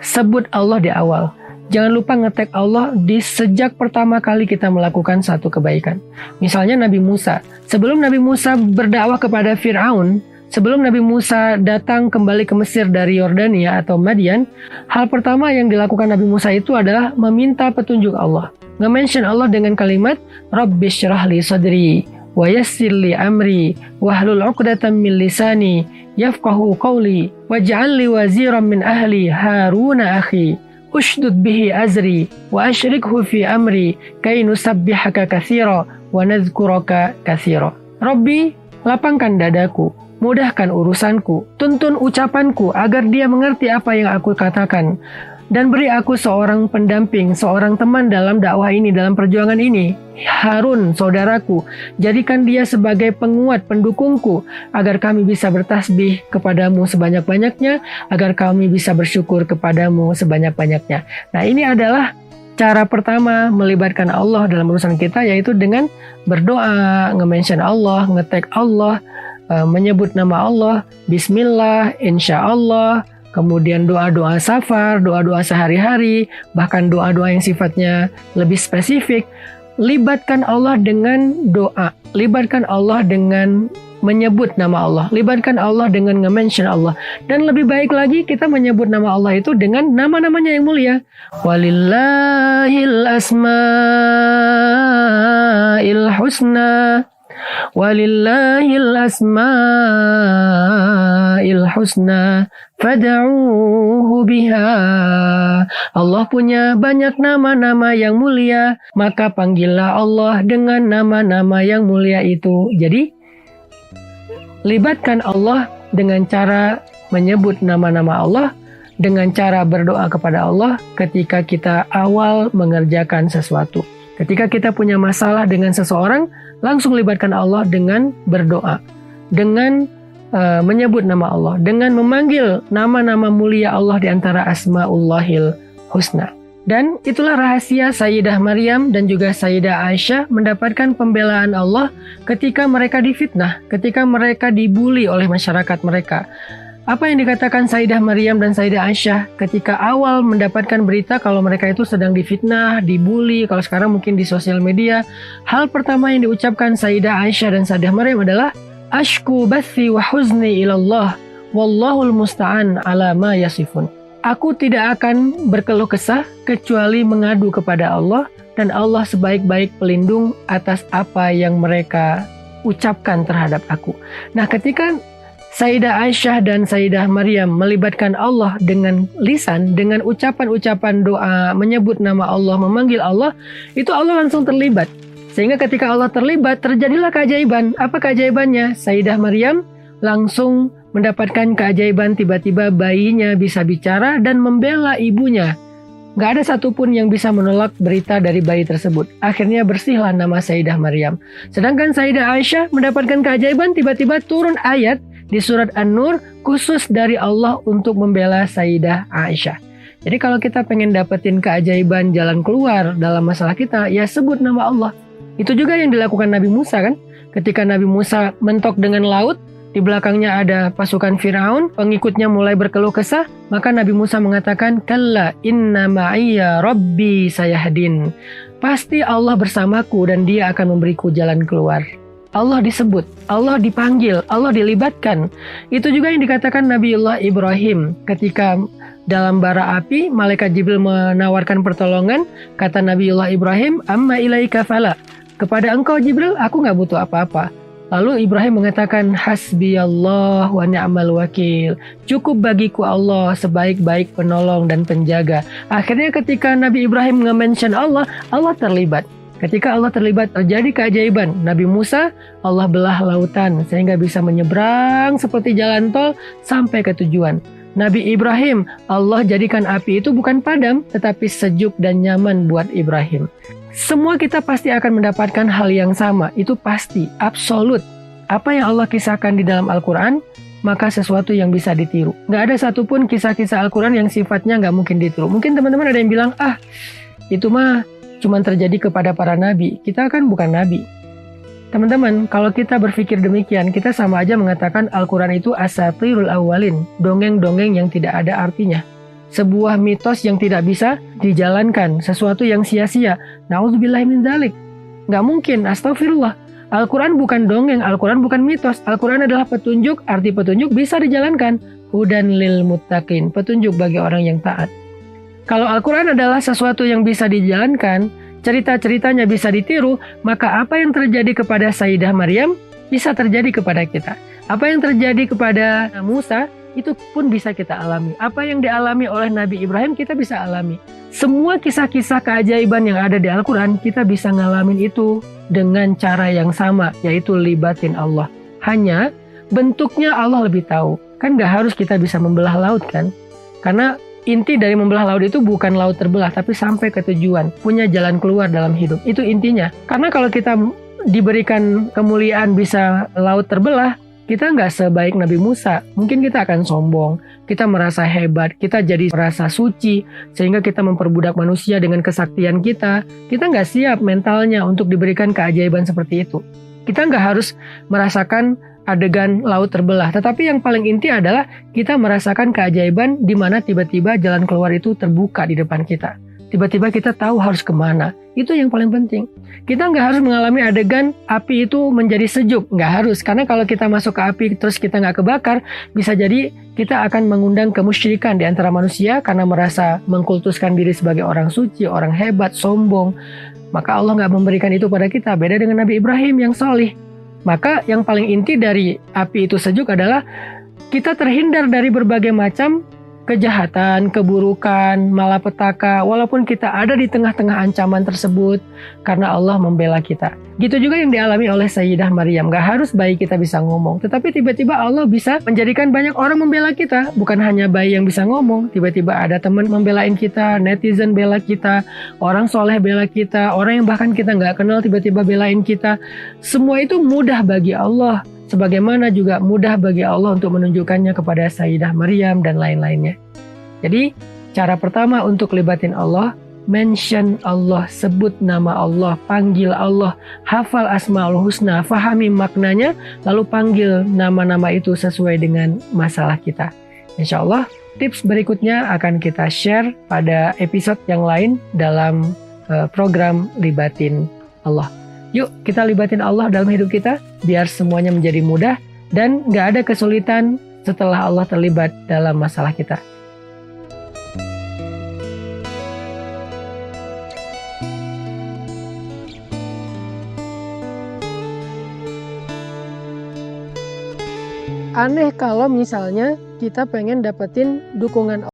Sebut Allah di awal. Jangan lupa nge-tag Allah di sejak pertama kali kita melakukan satu kebaikan. Misalnya Nabi Musa. Sebelum Nabi Musa berdakwah kepada Fir'aun, sebelum Nabi Musa datang kembali ke Mesir dari Yordania atau Madian, hal pertama yang dilakukan Nabi Musa itu adalah meminta petunjuk Allah. Nge-mention Allah dengan kalimat, Rabbi syrah li sadri, wa yassir li amri, wahlul 'uqdatam min lisani, yafqahu qawli, waj'al li waziran min ahli, Haruna akhi. Ushdud bihi azri wa asyrikhu fi amri kay nusabbihaka katsira wa nadhkuraka katsira. Rabbi, lapangkan dadaku, mudahkan urusanku, tuntun ucapanku agar dia mengerti apa yang aku katakan, dan beri aku seorang pendamping, seorang teman dalam dakwah ini, dalam perjuangan ini. Harun, saudaraku, jadikan dia sebagai penguat, pendukungku, agar kami bisa bertasbih kepadamu sebanyak-banyaknya, agar kami bisa bersyukur kepadamu sebanyak-banyaknya. Nah, ini adalah cara pertama melibatkan Allah dalam urusan kita, yaitu dengan berdoa, nge-mention Allah, nge-tag Allah, menyebut nama Allah, Bismillah, Insya Allah, kemudian doa-doa safar, doa-doa sehari-hari, bahkan doa-doa yang sifatnya lebih spesifik. Libatkan Allah dengan doa, libatkan Allah dengan menyebut nama Allah, libatkan Allah dengan nge-mention Allah. Dan lebih baik lagi kita menyebut nama Allah itu dengan nama-namanya yang mulia. Walillahil asma'il husna, walillahil asma'il husna fad'uhu biha. Allah punya banyak nama-nama yang mulia, maka panggillah Allah dengan nama-nama yang mulia itu. Jadi libatkan Allah dengan cara menyebut nama-nama Allah, dengan cara berdoa kepada Allah ketika kita awal mengerjakan sesuatu. Ketika kita punya masalah dengan seseorang, langsung libatkan Allah dengan berdoa, dengan menyebut nama Allah, dengan memanggil nama-nama mulia Allah di antara Asmaullahil Husna. Dan itulah rahasia Sayyidah Maryam dan juga Sayyidah Aisyah mendapatkan pembelaan Allah ketika mereka difitnah, ketika mereka dibuli oleh masyarakat mereka. Apa yang dikatakan Sayyidah Maryam dan Sayyidah Aisyah ketika awal mendapatkan berita kalau mereka itu sedang difitnah, dibuli, kalau sekarang mungkin di sosial media. Hal pertama yang diucapkan Sayyidah Aisyah dan Sayyidah Maryam adalah Ashku bathi wa huzni ilallah, wallahul musta'an ala ma yasifun. Aku tidak akan berkeluh kesah kecuali mengadu kepada Allah, dan Allah sebaik-baik pelindung atas apa yang mereka ucapkan terhadap aku. Nah, ketika Sayyidah Aisyah dan Sayyidah Maryam melibatkan Allah dengan lisan, dengan ucapan-ucapan doa, menyebut nama Allah, memanggil Allah, itu Allah langsung terlibat. Sehingga ketika Allah terlibat, terjadilah keajaiban. Apa keajaibannya? Sayyidah Maryam langsung mendapatkan keajaiban, tiba-tiba bayinya bisa bicara dan membela ibunya. Gak ada satupun yang bisa menolak berita dari bayi tersebut. Akhirnya bersihlah nama Sayyidah Maryam. Sedangkan Sayyidah Aisyah mendapatkan keajaiban, tiba-tiba turun ayat di surat An-Nur khusus dari Allah untuk membela Sayyidah Aisyah. Jadi kalau kita pengen dapetin keajaiban jalan keluar dalam masalah kita, ya sebut nama Allah. Itu juga yang dilakukan Nabi Musa kan. Ketika Nabi Musa mentok dengan laut, di belakangnya ada pasukan Fir'aun, pengikutnya mulai berkeluh kesah, maka Nabi Musa mengatakan, Kalla inna ma'iyya rabbi sayahdin. Pasti Allah bersamaku dan dia akan memberiku jalan keluar. Allah disebut, Allah dipanggil, Allah dilibatkan. Itu juga yang dikatakan Nabiullah Ibrahim ketika dalam bara api, malaikat Jibril menawarkan pertolongan, kata Nabiullah Ibrahim, amma ilaika fala. Kepada engkau Jibril, aku gak butuh apa-apa. Lalu Ibrahim mengatakan, hasbiyallah wa ni'mal wakil. Cukup bagiku Allah sebaik-baik penolong dan penjaga. Akhirnya ketika Nabi Ibrahim nge-mention Allah, Allah terlibat. Ketika Allah terlibat, terjadi keajaiban. Nabi Musa, Allah belah lautan sehingga bisa menyeberang seperti jalan tol sampai ke tujuan. Nabi Ibrahim, Allah jadikan api itu bukan padam, tetapi sejuk dan nyaman buat Ibrahim. Semua kita pasti akan mendapatkan hal yang sama, itu pasti, absolut. Apa yang Allah kisahkan di dalam Al-Quran, maka sesuatu yang bisa ditiru. Gak ada satupun kisah-kisah Al-Quran yang sifatnya gak mungkin ditiru. Mungkin teman-teman ada yang bilang, itu mah cuma terjadi kepada para nabi. Kita kan bukan nabi. Teman-teman, kalau kita berpikir demikian, kita sama aja mengatakan Al-Quran itu asatirul awwalin, dongeng-dongeng yang tidak ada artinya. sebuah mitos yang tidak bisa dijalankan, sesuatu yang sia-sia. Na'udzubillahi min dzalik. Nggak mungkin, astagfirullah. Al-Quran bukan dongeng, Al-Quran bukan mitos. Al-Quran adalah petunjuk, arti petunjuk bisa dijalankan. Hudan lil muttaqin, petunjuk bagi orang yang taat. Kalau Al-Quran adalah sesuatu yang bisa dijalankan, cerita-ceritanya bisa ditiru, maka apa yang terjadi kepada Sayyidah Maryam bisa terjadi kepada kita. Apa yang terjadi kepada Musa, itu pun bisa kita alami. Apa yang dialami oleh Nabi Ibrahim, kita bisa alami. Semua kisah-kisah keajaiban yang ada di Al-Quran, kita bisa ngalamin itu dengan cara yang sama, yaitu libatin Allah. Hanya bentuknya Allah lebih tahu. Kan gak harus kita bisa membelah laut kan? Karena inti dari membelah laut itu bukan laut terbelah, tapi sampai ke tujuan, punya jalan keluar dalam hidup. Itu intinya. Karena kalau kita diberikan kemuliaan bisa laut terbelah, kita nggak sebaik Nabi Musa. Mungkin kita akan sombong, kita merasa hebat, kita jadi merasa suci, sehingga kita memperbudak manusia dengan kesaktian kita. Kita nggak siap mentalnya untuk diberikan keajaiban seperti itu. Kita nggak harus merasakan adegan laut terbelah, tetapi yang paling inti adalah kita merasakan keajaiban di mana tiba-tiba jalan keluar itu terbuka di depan kita. Tiba-tiba kita tahu harus kemana. Itu yang paling penting. Kita nggak harus mengalami adegan api itu menjadi sejuk. Nggak harus. Karena kalau kita masuk ke api terus kita nggak kebakar, bisa jadi kita akan mengundang kemusyrikan di antara manusia karena merasa mengkultuskan diri sebagai orang suci, orang hebat, sombong. Maka Allah nggak memberikan itu pada kita. Beda dengan Nabi Ibrahim yang salih. Maka yang paling inti dari api itu sejuk adalah kita terhindar dari berbagai macam kejahatan, keburukan, malapetaka, walaupun kita ada di tengah-tengah ancaman tersebut, karena Allah membela kita. Gitu juga yang dialami oleh Sayyidah Maryam. Gak harus bayi kita bisa ngomong, tetapi tiba-tiba Allah bisa menjadikan banyak orang membela kita. Bukan hanya bayi yang bisa ngomong, tiba-tiba ada teman membelain kita, netizen bela kita, orang soleh bela kita, orang yang bahkan kita gak kenal tiba-tiba belain kita. Semua itu mudah bagi Allah. Sebagaimana juga mudah bagi Allah untuk menunjukkannya kepada Sayyidah Maryam dan lain-lainnya. Jadi, cara pertama untuk libatin Allah, mention Allah, sebut nama Allah, panggil Allah, hafal Asmaul Husna, fahami maknanya, lalu panggil nama-nama itu sesuai dengan masalah kita. Insya Allah, tips berikutnya akan kita share pada episode yang lain dalam program Libatin Allah. Yuk kita libatin Allah dalam hidup kita, biar semuanya menjadi mudah dan gak ada kesulitan setelah Allah terlibat dalam masalah kita. Aneh kalau misalnya kita pengen dapetin dukungan